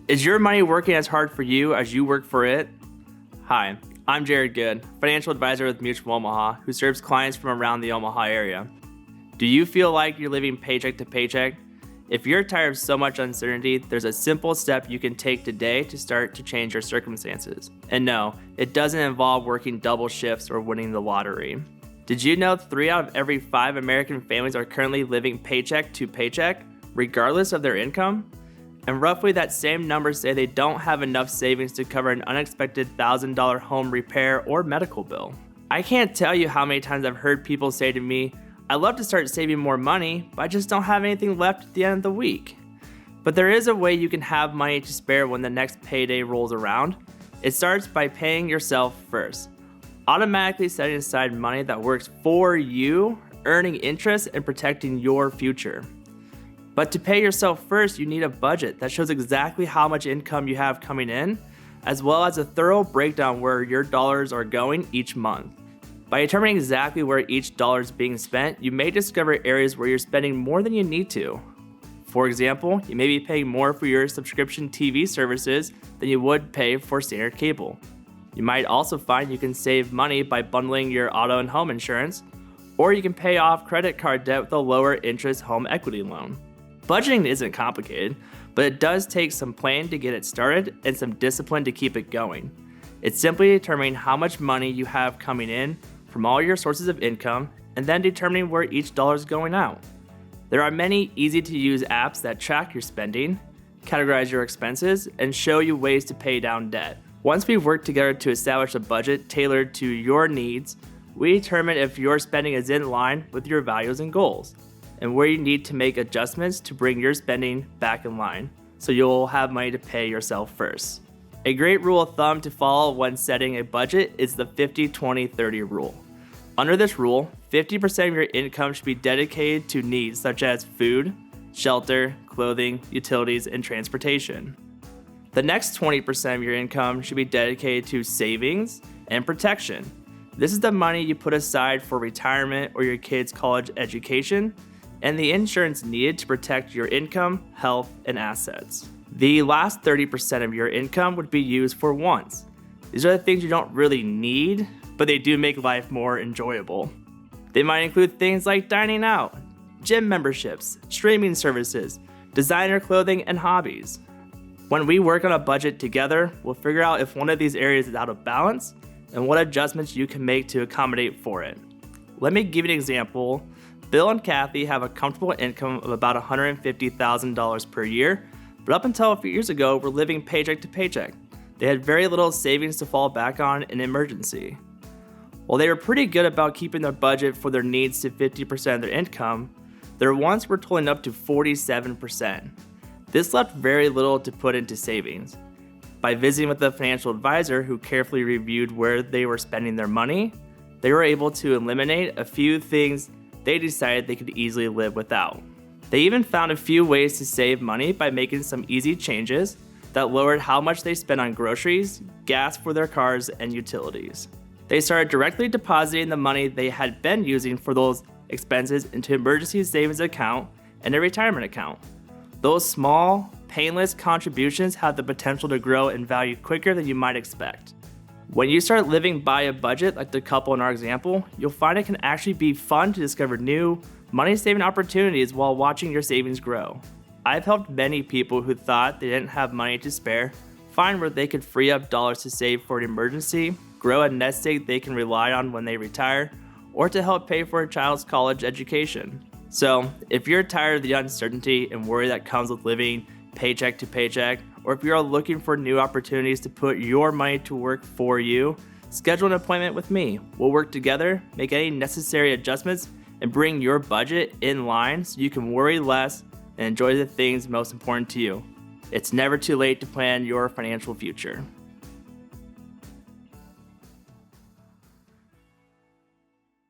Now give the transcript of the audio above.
Is your money working as hard for you as you work for it? Hi, I'm Jared Good, financial advisor with Mutual Omaha, who serves clients from around the Omaha area. Do you feel like you're living paycheck to paycheck? If you're tired of so much uncertainty, there's a simple step you can take today to start to change your circumstances. And no, it doesn't involve working double shifts or winning the lottery. Did you know 3 out of every 5 American families are currently living paycheck to paycheck, regardless of their income? And roughly that same number say they don't have enough savings to cover an unexpected $1,000 home repair or medical bill. I can't tell you how many times I've heard people say to me, "I'd love to start saving more money, but I just don't have anything left at the end of the week." But there is a way you can have money to spare when the next payday rolls around. It starts by paying yourself first. Automatically setting aside money that works for you, earning interest, and protecting your future. But to pay yourself first, you need a budget that shows exactly how much income you have coming in, as well as a thorough breakdown where your dollars are going each month. By determining exactly where each dollar is being spent, you may discover areas where you're spending more than you need to. For example, you may be paying more for your subscription TV services than you would pay for standard cable. You might also find you can save money by bundling your auto and home insurance, or you can pay off credit card debt with a lower interest home equity loan. Budgeting isn't complicated, but it does take some planning to get it started and some discipline to keep it going. It's simply determining how much money you have coming in from all your sources of income and then determining where each dollar is going out. There are many easy-to-use apps that track your spending, categorize your expenses, and show you ways to pay down debt. Once we've worked together to establish a budget tailored to your needs, we determine if your spending is in line with your values and goals, and where you need to make adjustments to bring your spending back in line, so you'll have money to pay yourself first. A great rule of thumb to follow when setting a budget is the 50-20-30 rule. Under this rule, 50% of your income should be dedicated to needs such as food, shelter, clothing, utilities, and transportation. The next 20% of your income should be dedicated to savings and protection. This is the money you put aside for retirement or your kids' college education, and the insurance needed to protect your income, health, and assets. The last 30% of your income would be used for wants. These are the things you don't really need, but they do make life more enjoyable. They might include things like dining out, gym memberships, streaming services, designer clothing, and hobbies. When we work on a budget together, we'll figure out if one of these areas is out of balance and what adjustments you can make to accommodate for it. Let me give you an example. Bill and Kathy have a comfortable income of about $150,000 per year, but up until a few years ago, were living paycheck to paycheck. They had very little savings to fall back on in an emergency. While they were pretty good about keeping their budget for their needs to 50% of their income, their wants were totaling up to 47%. This left very little to put into savings. By visiting with a financial advisor who carefully reviewed where they were spending their money, they were able to eliminate a few things they decided they could easily live without. They even found a few ways to save money by making some easy changes that lowered how much they spent on groceries, gas for their cars, and utilities. They started directly depositing the money they had been using for those expenses into an emergency savings account and a retirement account. Those small, painless contributions have the potential to grow in value quicker than you might expect. When you start living by a budget, like the couple in our example, you'll find it can actually be fun to discover new money-saving opportunities while watching your savings grow. I've helped many people who thought they didn't have money to spare find where they could free up dollars to save for an emergency, grow a nest egg they can rely on when they retire, or to help pay for a child's college education. So, if you're tired of the uncertainty and worry that comes with living paycheck to paycheck, or if you're looking for new opportunities to put your money to work for you, schedule an appointment with me. We'll work together, make any necessary adjustments, and bring your budget in line so you can worry less and enjoy the things most important to you. It's never too late to plan your financial future.